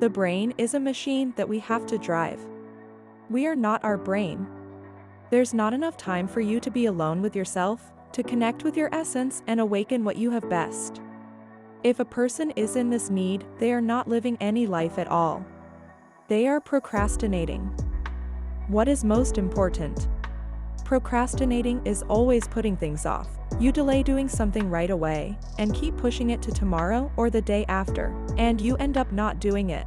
The brain is a machine that we have to drive. We are not our brain. There's not enough time for you to be alone with yourself, to connect with your essence and awaken what you have best. If a person is in this need, they are not living any life at all. They are procrastinating. What is most important? Procrastinating is always putting things off. You delay doing something right away, and keep pushing it to tomorrow or the day after, and you end up not doing it.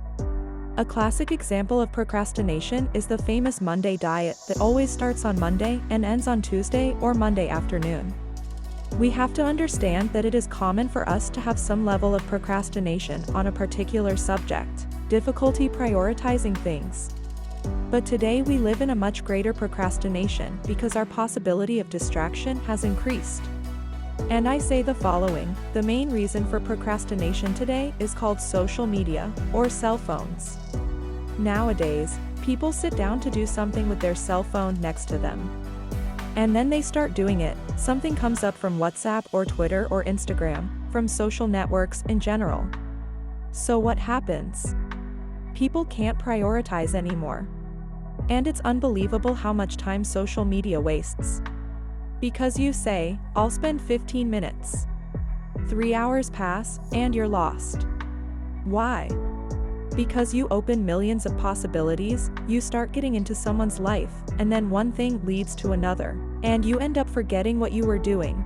A classic example of procrastination is the famous Monday diet that always starts on Monday and ends on Tuesday or Monday afternoon. We have to understand that it is common for us to have some level of procrastination on a particular subject, difficulty prioritizing things. But today we live in a much greater procrastination because our possibility of distraction has increased. And I say the following: the main reason for procrastination today is called social media, or cell phones. Nowadays, people sit down to do something with their cell phone next to them. And then they start doing it, something comes up from WhatsApp or Twitter or Instagram, from social networks in general. So what happens? People can't prioritize anymore. And it's unbelievable how much time social media wastes. Because you say, I'll spend 15 minutes. 3 hours pass, and you're lost. Why? Because you open millions of possibilities, you start getting into someone's life, and then one thing leads to another, and you end up forgetting what you were doing.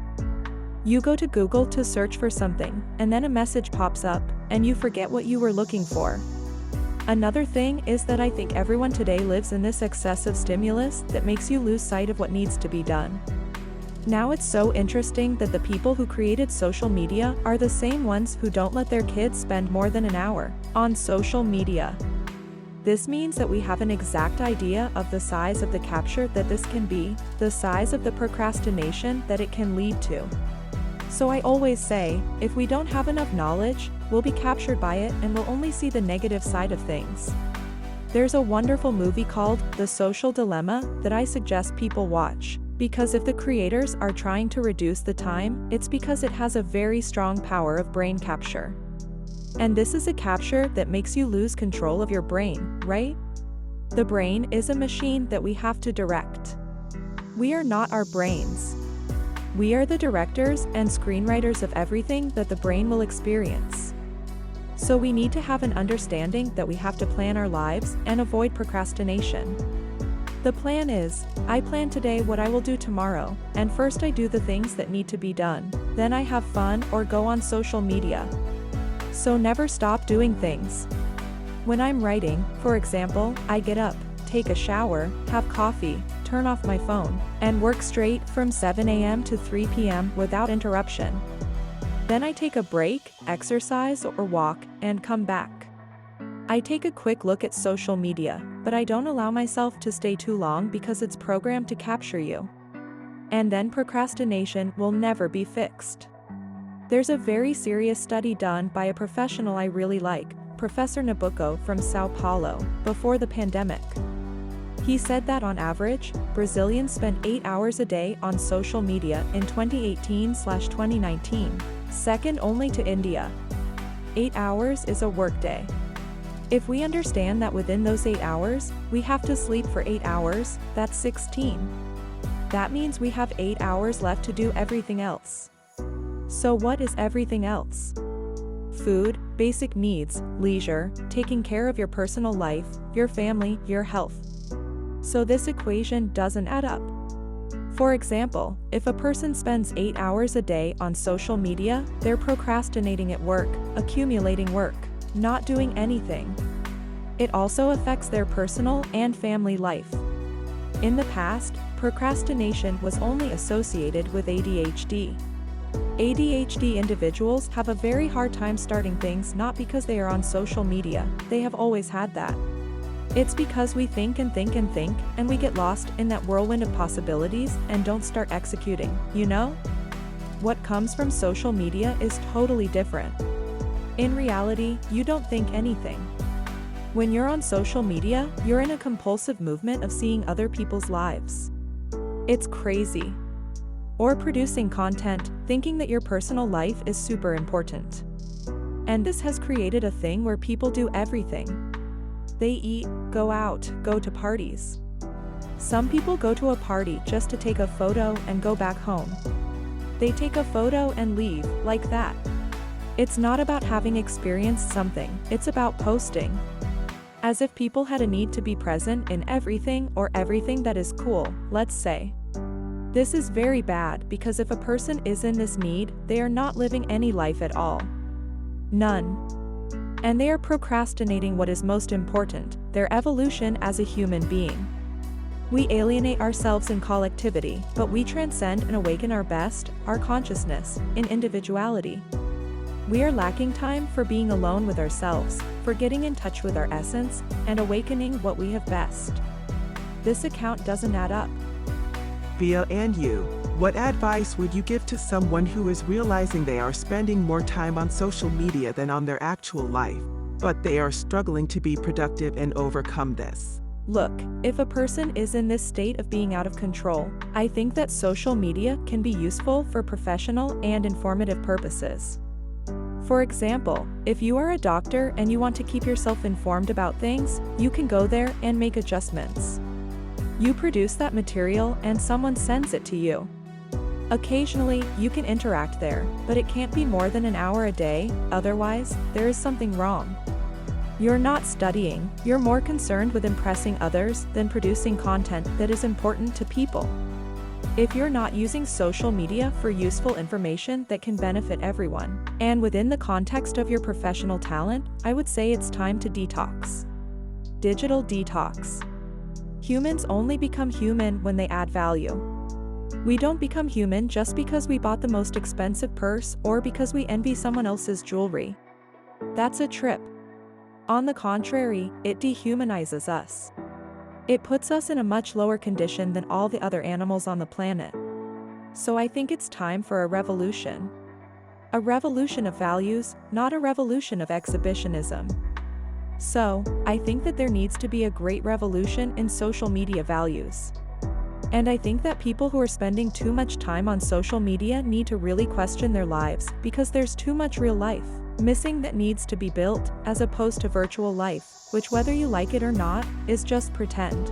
You go to Google to search for something, and then a message pops up, and you forget what you were looking for. Another thing is that I think everyone today lives in this excessive stimulus that makes you lose sight of what needs to be done. Now it's so interesting that the people who created social media are the same ones who don't let their kids spend more than an hour on social media. This means that we have an exact idea of the size of the capture that this can be, the size of the procrastination that it can lead to. So I always say, if we don't have enough knowledge, we'll be captured by it and we'll only see the negative side of things. There's a wonderful movie called The Social Dilemma that I suggest people watch, because if the creators are trying to reduce the time, it's because it has a very strong power of brain capture. And this is a capture that makes you lose control of your brain, right? The brain is a machine that we have to direct. We are not our brains. We are the directors and screenwriters of everything that the brain will experience. So we need to have an understanding that we have to plan our lives and avoid procrastination. The plan is, I plan today what I will do tomorrow, and first I do the things that need to be done, then I have fun or go on social media. So never stop doing things. When I'm writing, for example, I get up, take a shower, have coffee, turn off my phone, and work straight from 7 a.m. to 3 p.m. without interruption. Then I take a break, exercise or walk, and come back. I take a quick look at social media, but I don't allow myself to stay too long because it's programmed to capture you. And then procrastination will never be fixed. There's a very serious study done by a professional I really like, Professor Nabucco from Sao Paulo, before the pandemic. He said that on average, Brazilians spent 8 hours a day on social media in 2018/2019, second only to India. 8 hours is a workday. If we understand that within those 8 hours, we have to sleep for 8 hours, that's 16. That means we have 8 hours left to do everything else. So what is everything else? Food, basic needs, leisure, taking care of your personal life, your family, your health. So this equation doesn't add up. For example, if a person spends 8 hours a day on social media, they're procrastinating at work, accumulating work, not doing anything. It also affects their personal and family life. In the past, procrastination was only associated with ADHD. ADHD individuals have a very hard time starting things not because they are on social media, they have always had that. It's because we think and think and think, and we get lost in that whirlwind of possibilities and don't start executing, you know? What comes from social media is totally different. In reality, you don't think anything. When you're on social media, you're in a compulsive movement of seeing other people's lives. It's crazy. Or producing content, thinking that your personal life is super important. And this has created a thing where people do everything. They eat, go out, go to parties. Some people go to a party just to take a photo and go back home. They take a photo and leave, like that. It's not about having experienced something, it's about posting. As if people had a need to be present in everything or everything that is cool, let's say. This is very bad because if a person is in this need, they are not living any life at all. None. And they are procrastinating what is most important, their evolution as a human being. We alienate ourselves in collectivity, but we transcend and awaken our best, our consciousness, in individuality. We are lacking time for being alone with ourselves, for getting in touch with our essence, and awakening what we have best. This account doesn't add up. Bea and you, what advice would you give to someone who is realizing they are spending more time on social media than on their actual life, but they are struggling to be productive and overcome this? Look, if a person is in this state of being out of control, I think that social media can be useful for professional and informative purposes. For example, if you are a doctor and you want to keep yourself informed about things, you can go there and make adjustments. You produce that material and someone sends it to you. Occasionally, you can interact there, but it can't be more than an hour a day, otherwise, there is something wrong. You're not studying, you're more concerned with impressing others than producing content that is important to people. If you're not using social media for useful information that can benefit everyone, and within the context of your professional talent, I would say it's time to detox. Digital detox. Humans only become human when they add value. We don't become human just because we bought the most expensive purse or because we envy someone else's jewelry. That's a trip. On the contrary, it dehumanizes us. It puts us in a much lower condition than all the other animals on the planet. So I think it's time for a revolution. A revolution of values, not a revolution of exhibitionism. So, I think that there needs to be a great revolution in social media values. And I think that people who are spending too much time on social media need to really question their lives because there's too much real life missing that needs to be built, as opposed to virtual life, which whether you like it or not, is just pretend.